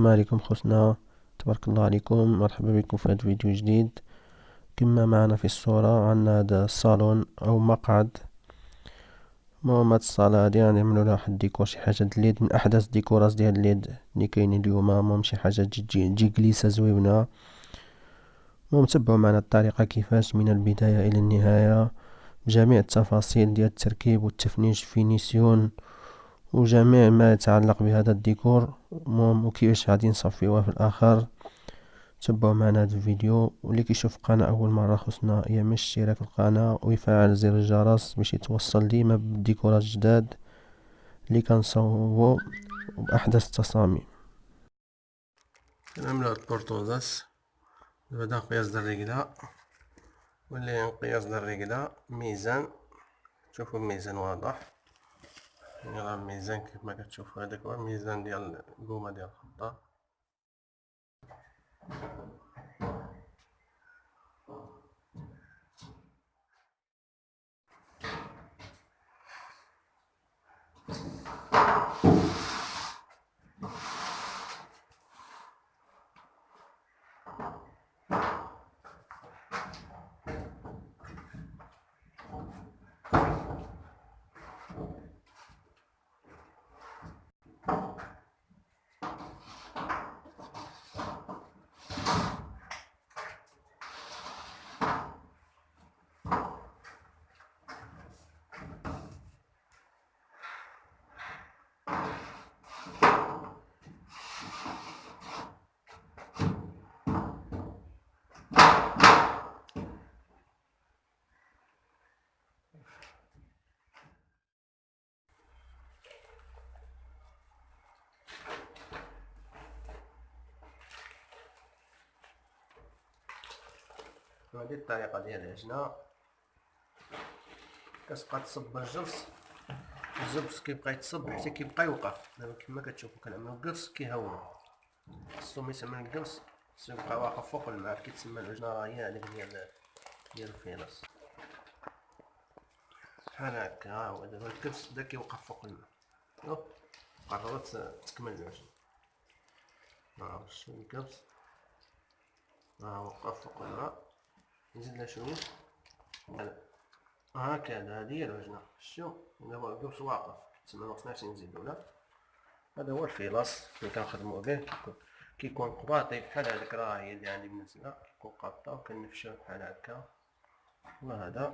السلام عليكم خوتنا، تبارك الله عليكم. مرحبا بكم في هذا الفيديو جديد. كما معنا في الصورة عندنا هذا الصالون او مقعد. المهم هاد الصالة هادي غنعملو لها واحد ديكور، شي حاجة الليد من احدث ديكورات ديال الليد اللي كاينين اليوم. المهم شي حاجة تجي جليسة زوينة. المهم تبعوا معنا الطريقة كيفاش من البداية الى النهاية، بجميع التفاصيل ديال التركيب والتفنيش فينيسيون وجميع ما يتعلق بهذا الديكور. المهم وكيفاش غادي نصفيوه في الاخر. تبعوا معنا هذا الفيديو، واللي كيشوف القناة اول مرة خصنا يعمل اشتراك في القناة ويفعل زر الجرس باش يتوصل ديما بالديكورات جداد اللي كنصوبو باحدث التصاميم. كنعملو هاد البورطوزاس. هذا قياس د الرجلة، واللي قياس د الرجلة ميزان. شوفوا الميزان واضح، راه الميزان كيف ما كتشوفوا. هذاك هو الميزان ديال القومة ديال الخطاط. وهذه الطريقة ديال العجنة. كتبقى تصب الجبس كيبقى يتصب حتى كيبقى يوقف. دابا كيما كتشوفوا كنعملو الجبس كيهونو. خصو ملي يسمى الجبس خصو يبقى واقف فوق الماء، كيتسمى العجنة راه هي هذيك ديال الفيلاس بحال هكا. ها هو دابا الجبس بدا كيوقف فوق الماء. قررت تكمل العجنة. ها شتو الجبس وقف فوق الماء. نزيد لها شويه هكذا. هذه هي العجنة. شتو دابا الجبس واقف، تسمى مخصناش نزيدو. لا، هذا هو الفيلاس اللي كنخدمو به. كيكون قباطي بحال هذاك، راه هي اللي عندي منزله. كيكون قاطه وكنفشوه بحال هكا. وهذا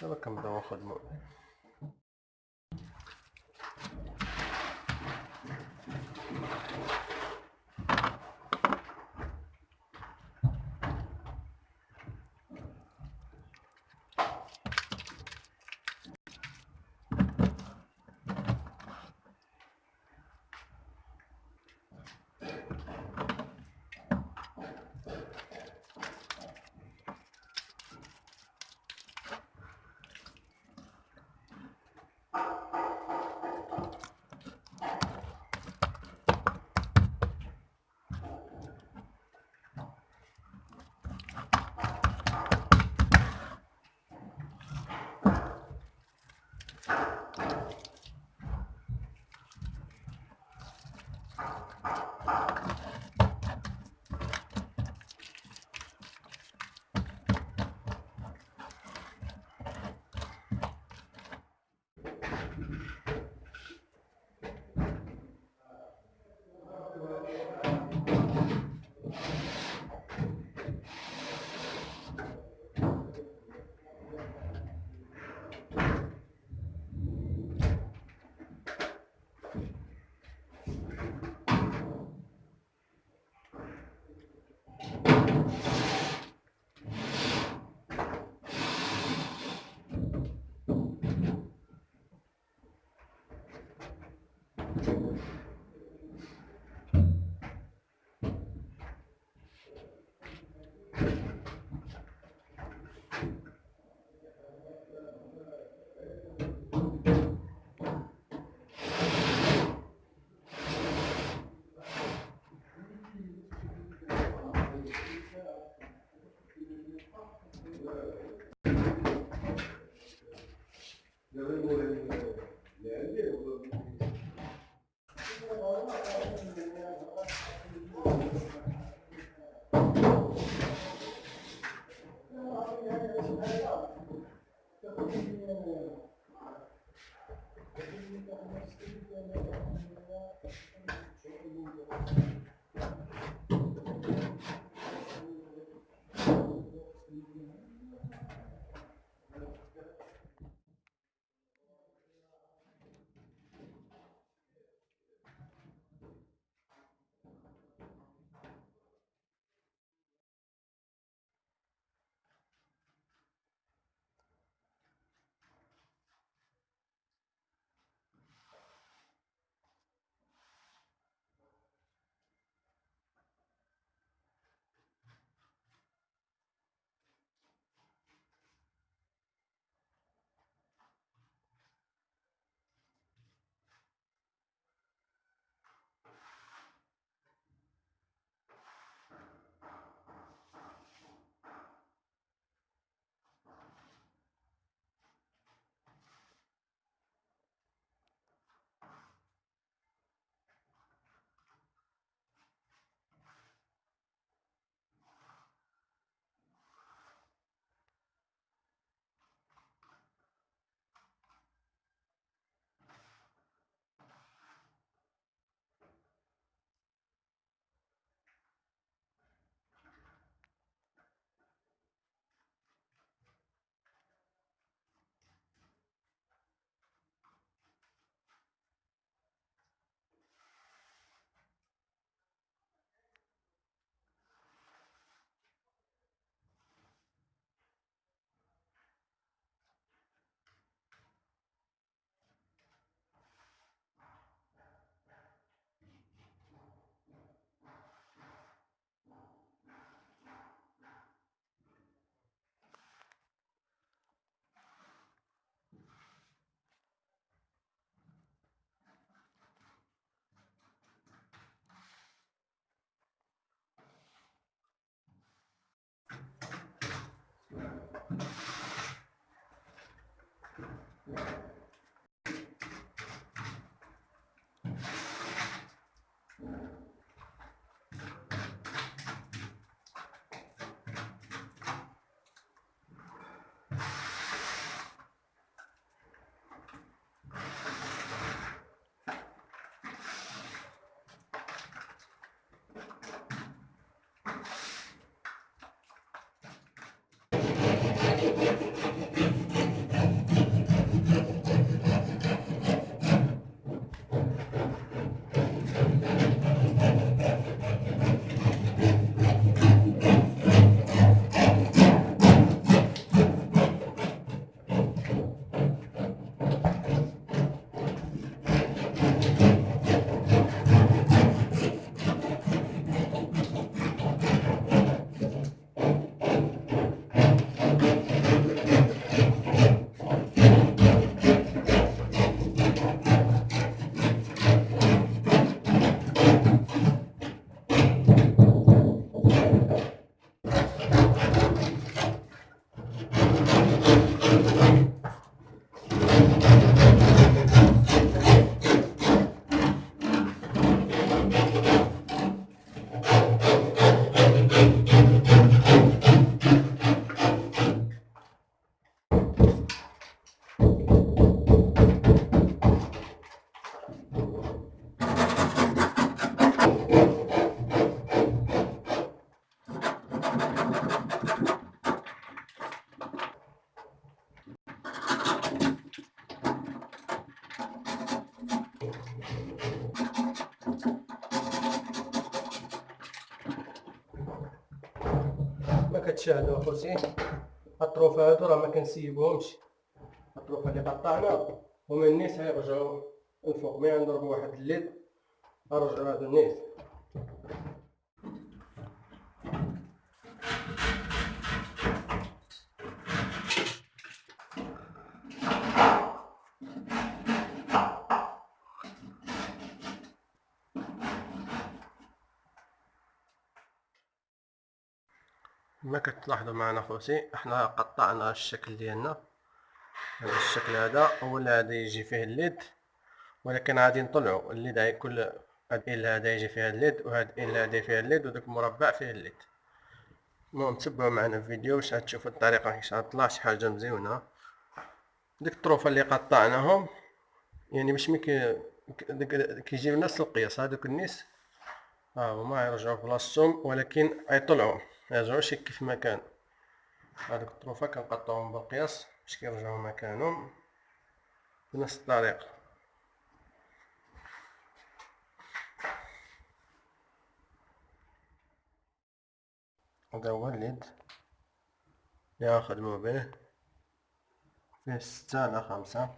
دابا كنبداو نخدمو به. ما كتشاهدوا اخوتي الطروفه هادو راه ما كنسيبوهمش. الطروفه اللي قطعنا هما النيس غيرجعوا الفوق، ملي غنضربوا واحد الليد غنرجعوا هادو النيس. كما كتلاحظوا معنا خوتي احنا قطعنا الشكل ديالنا. هذا الشكل هذا هو اللي غادي يجي فيه الليد، ولكن غادي نطلعوا الليد كل هاد ال هذا يجي فيها الليد، وهاد ال هذا فيها الليد، وداك المربع فيه الليد. المهم تبعوا معنا الفيديو باش تشوفوا الطريقه كيفاش غطلع شي حاجه مزيونه. ديك الطروفه اللي قطعناهم يعني باش كيجيو نفس القياس، هادوك النيس ها هما يرجعوا بلاصتهم، ولكن يطلعوا ميرجعوش كيف ما كان. هادوك الطروفة كنقطعوهم بالقياس باش كيرجعوا مكانهم بنفس الطريقة. هذا هو الليد اللي غنخدمو به، فيه 6 على 5.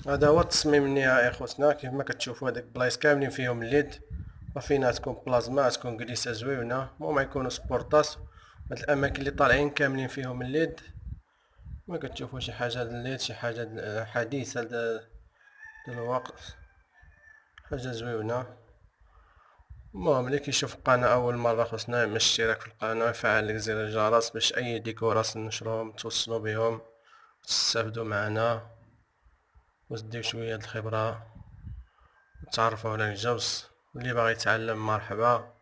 هذا هو التصميم النهائي خوتنا. كيف ما كتشوفوا هذاك البلايص كاملين فيهم الليد، وفينا تكون بلازما، تكون كليسه زويونه، المهم يكونوا سبورطاس. هاد الاماكن اللي طالعين كاملين فيهم الليد، ما كتشوفوا شي حاجه الليد، شي حاجه حديثه الوقت، حاجه زويونه. المهم اللي كيشوف القناه اول مره خصنا يعمل اشتراك في القناه ويفعل لك زر الجرس باش اي ديكورات نشروهم توصلوا بهم وتستافدوا معنا وتديو شويه د الخبره وتعرفوا على الجبس. واللي باغي يتعلم مرحبا.